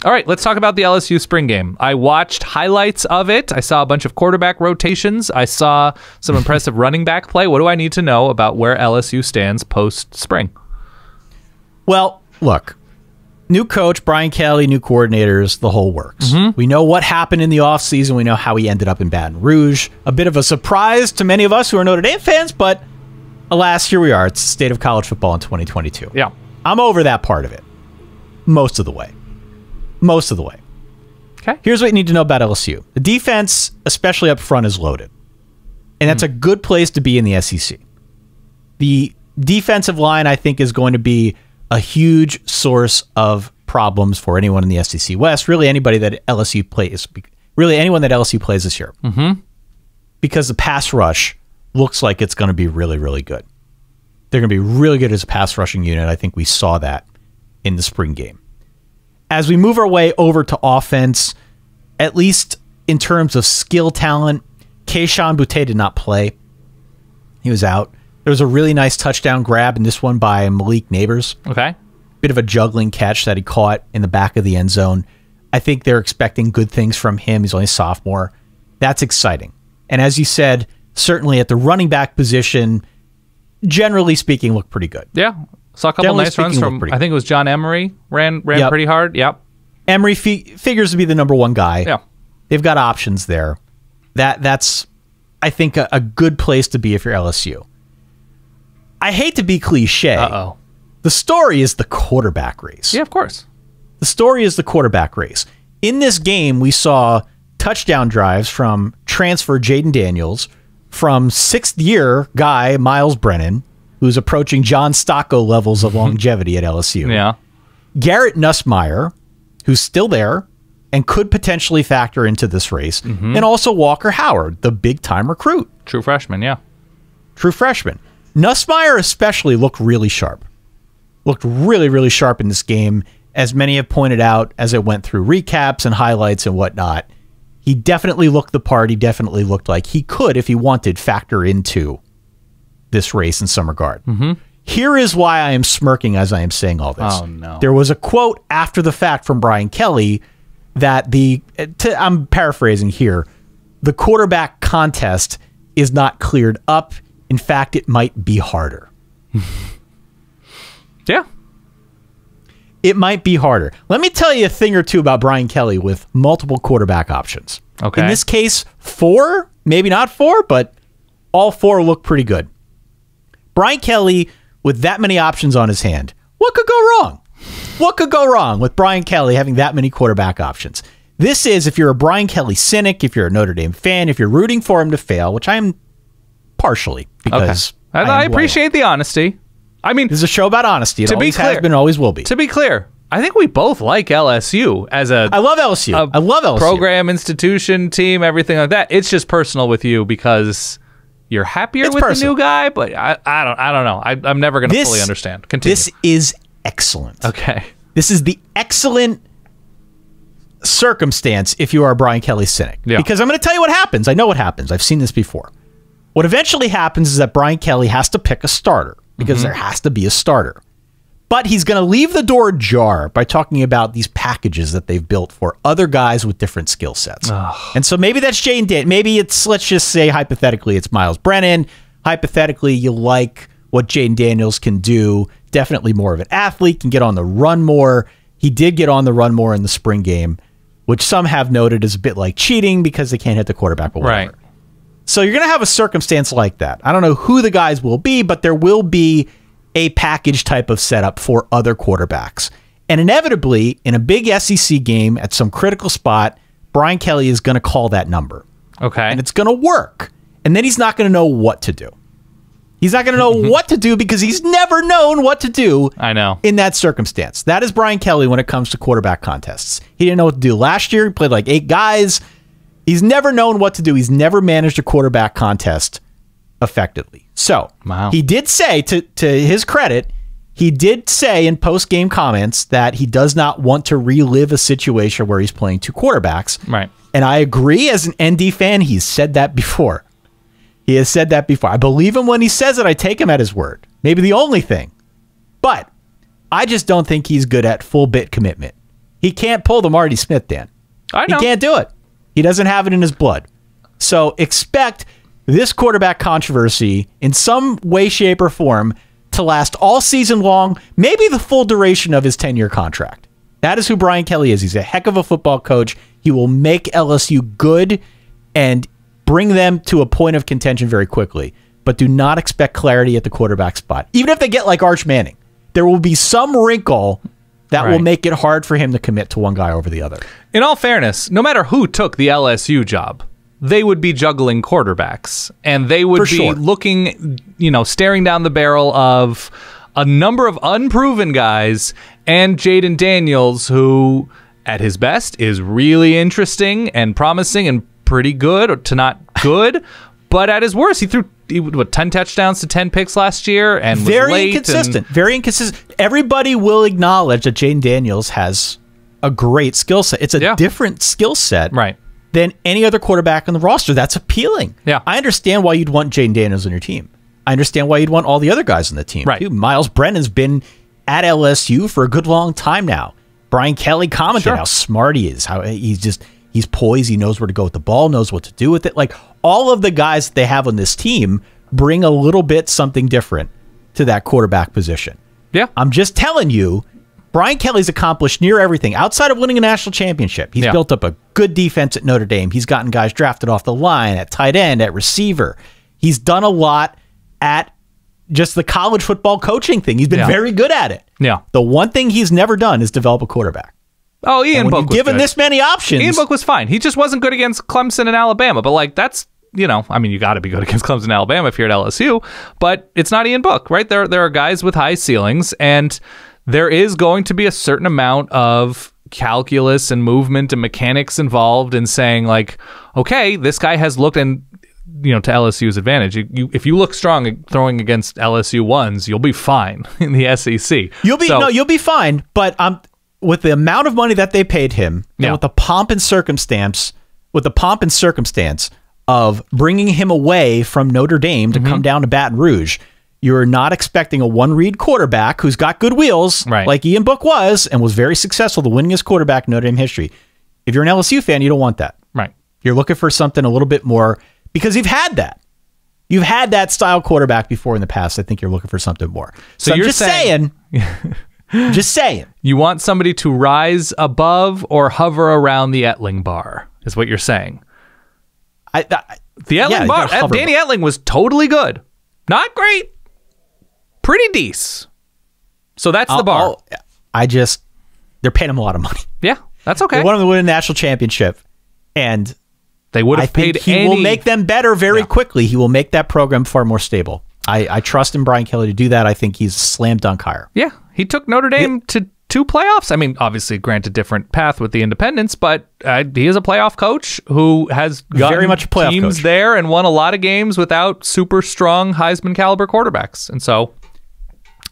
All right, let's talk about the LSU spring game. I watched highlights of it. I saw a bunch of quarterback rotations. I saw some impressive running back play. What do I need to know about where LSU stands post-spring? Well, look, new coach, Brian Kelly, new coordinators, the whole works. We know what happened in the offseason. We know how he ended up in Baton Rouge. A bit of a surprise to many of us who are Notre Dame fans, but alas, here we are. It's the state of college football in 2022. Yeah. I'm over that part of it. Most of the way. Okay. Here's what you need to know about LSU. The defense, especially up front, is loaded. And that's a good place to be in the SEC. The defensive line, I think, is going to be a huge source of problems for anyone in the SEC West. Really, anybody that LSU plays. Really, anyone that LSU plays this year. Because the pass rush looks like it's going to be really, really good. They're going to be really good as a pass rushing unit. I think we saw that in the spring game. As we move our way over to offense, at least in terms of skill talent, Kayshon Boutte did not play. He was out. There was a really nice touchdown grab in this one by Malik Neighbors. Okay. Bit of a juggling catch that he caught in the back of the end zone. I think they're expecting good things from him. He's only a sophomore. That's exciting. And as you said, certainly at the running back position, generally speaking, looked pretty good. Yeah. Saw a couple nice runs from, I think it was John Emery, ran pretty hard. Yep. Emery figures to be the number one guy. Yeah. They've got options there. That's, I think, a good place to be if you're LSU. I hate to be cliche. Uh-oh. The story is the quarterback race. Yeah, of course. The story is the quarterback race. In this game, we saw touchdown drives from transfer Jayden Daniels, from sixth-year guy Myles Brennan, who's approaching John Stocco levels of longevity at LSU. Yeah. Garrett Nussmeier, who's still there and could potentially factor into this race, and also Walker Howard, the big-time recruit. True freshman, yeah. True freshman. Nussmeier especially looked really sharp. Looked really, really sharp in this game, as many have pointed out as I went through recaps and highlights and whatnot. He definitely looked the part. He definitely looked like he could, if he wanted, factor into this race in some regard. Here is why I am smirking as I am saying all this. Oh, no. There was a quote after the fact from Brian Kelly that I'm paraphrasing here, the quarterback contest is not cleared up. In fact, it might be harder. Yeah. It might be harder. Let me tell you a thing or two about Brian Kelly with multiple quarterback options. Okay. In this case, 4, maybe not 4, but all 4 look pretty good. Brian Kelly, with that many options on his hand, what could go wrong? What could go wrong with Brian Kelly having that many quarterback options? This is, if you're a Brian Kelly cynic, if you're a Notre Dame fan, if you're rooting for him to fail, which I am partially, because I appreciate the honesty. I mean, this is a show about honesty. It always has been, always will be. To be clear, I think we both like LSU as I love LSU. I love LSU. Program, institution, team, everything like that. It's just personal with you because you're happier with the new guy, but I don't know. I'm never going to fully understand. Continue. This is excellent. Okay. This is the excellent circumstance if you are a Brian Kelly cynic. Yeah. Because I'm going to tell you what happens. I know what happens. I've seen this before. What eventually happens is that Brian Kelly has to pick a starter because there has to be a starter. But he's going to leave the door ajar by talking about these packages that they've built for other guys with different skill sets. And so maybe that's Jayden Daniels. Maybe it's, let's just say hypothetically, it's Myles Brennan. Hypothetically, you like what Jayden Daniels can do. Definitely more of an athlete, can get on the run more. He did get on the run more in the spring game, which some have noted is a bit like cheating because they can't hit the quarterback. But whatever. Right. So you're going to have a circumstance like that. I don't know who the guys will be, but there will be a package type of setup for other quarterbacks. And inevitably, in a big SEC game at some critical spot, Brian Kelly is going to call that number. Okay. And it's going to work. And then he's not going to know what to do. He's not going to know what to do because he's never known what to do. I know. In that circumstance. That is Brian Kelly when it comes to quarterback contests. He didn't know what to do last year. He played like 8 guys. He's never known what to do. He's never managed a quarterback contest effectively. So he did say, to his credit, he did say in post-game comments that he does not want to relive a situation where he's playing 2 quarterbacks. Right. And I agree, as an ND fan, he's said that before. He has said that before. I believe him when he says it. I take him at his word. Maybe the only thing. But I just don't think he's good at full bit commitment. He can't pull the Marty Smith, Dan. I know. He can't do it. He doesn't have it in his blood. So expect this quarterback controversy in some way, shape, or form to last all season long, maybe the full duration of his 10-year contract. That is who Brian Kelly is. He's a heck of a football coach. He will make LSU good and bring them to a point of contention very quickly. But do not expect clarity at the quarterback spot. Even if they get like Arch Manning, there will be some wrinkle that will make it hard for him to commit to one guy over the other. In all fairness, no matter who took the LSU job, they would be juggling quarterbacks, and they would be looking, staring down the barrel of a number of unproven guys and Jayden Daniels, who at his best is really interesting and promising and pretty good to not good, but at his worst, he threw 10 touchdowns to 10 picks last year and was very inconsistent. Very inconsistent. Everybody will acknowledge that Jayden Daniels has a great skill set. It's a different skill set than any other quarterback on the roster. That's appealing. Yeah. I understand why you'd want Jayden Daniels on your team. I understand why you'd want all the other guys on the team. Right. Too. Myles Brennan's been at LSU for a good long time now. Brian Kelly commented how smart he is, how he's poised, he knows where to go with the ball, knows what to do with it. Like, all of the guys that they have on this team bring a little bit something different to that quarterback position. Yeah. I'm just telling you, Brian Kelly's accomplished near everything outside of winning a national championship. He's built up a good defense at Notre Dame. He's gotten guys drafted off the line at tight end, at receiver. He's done a lot at just the college football coaching thing. He's been very good at it. Yeah. The one thing he's never done is develop a quarterback. Oh, Ian Book was given good. This many options. Ian Book was fine. He just wasn't good against Clemson and Alabama. But like, that's, you got to be good against Clemson and Alabama if you're at LSU. But it's not Ian Book, right? There are guys with high ceilings, and there is going to be a certain amount of calculus and movement and mechanics involved in saying, like, okay, this guy has looked, and to LSU's advantage. If you look strong at throwing against LSU ones, you'll be fine in the SEC. You'll be fine. But with the amount of money that they paid him, and with the pomp and circumstance, of bringing him away from Notre Dame to come down to Baton Rouge, you're not expecting a one-read quarterback who's got good wheels, like Ian Book was, and was very successful, the winningest quarterback in Notre Dame history. If you're an LSU fan, you don't want that. Right. You're looking for something a little bit more, because you've had that. You've had that style quarterback before in the past. I think you're looking for something more. So I'm just saying. Just saying. You want somebody to rise above or hover around the Etling bar, is what you're saying. The Etling bar, Danny Etling was totally good. Not great. Pretty decent. So that's the bar. They're paying him a lot of money. Yeah, that's okay. They want him to win a national championship, and they would have paid. He will make them better very quickly. He will make that program far more stable. I trust in Brian Kelly to do that. I think he's a slam dunk hire. Yeah, he took Notre Dame to 2 playoffs. I mean, obviously, granted, different path with the independents, but he is a playoff coach who has gotten very much a playoff teams coach there and won a lot of games without super strong Heisman caliber quarterbacks. And so,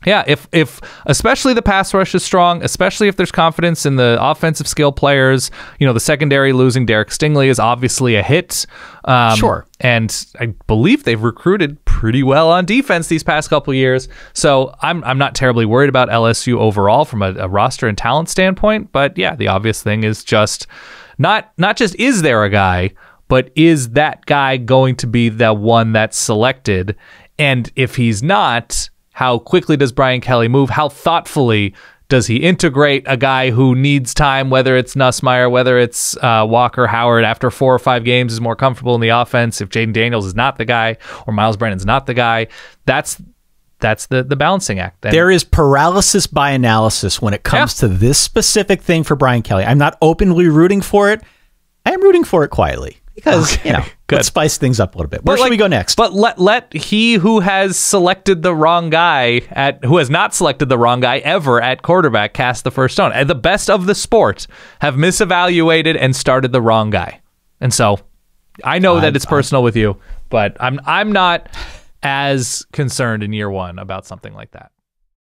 yeah, if especially the pass rush is strong, especially if there's confidence in the offensive skill players, the secondary losing Derek Stingley is obviously a hit. Sure. And I believe they've recruited pretty well on defense these past couple of years. So I'm not terribly worried about LSU overall from a roster and talent standpoint. But yeah, the obvious thing is just not just is there a guy, but is that guy going to be the one that's selected? And if he's not, how quickly does Brian Kelly move? How thoughtfully does he integrate a guy who needs time, whether it's Nussmeier, whether it's Walker Howard after 4 or 5 games is more comfortable in the offense? If Jayden Daniels is not the guy or Myles Brennan's not the guy, that's the balancing act. There is paralysis by analysis when it comes to this specific thing for Brian Kelly. I'm not openly rooting for it. I am rooting for it quietly. Because, let's spice things up a little bit. Where should we go next? But let he who has selected the wrong guy who has not selected the wrong guy ever at quarterback cast the first stone. And the best of the sport have misevaluated and started the wrong guy. And so I know that it's personal with you, but I'm not as concerned in year one about something like that.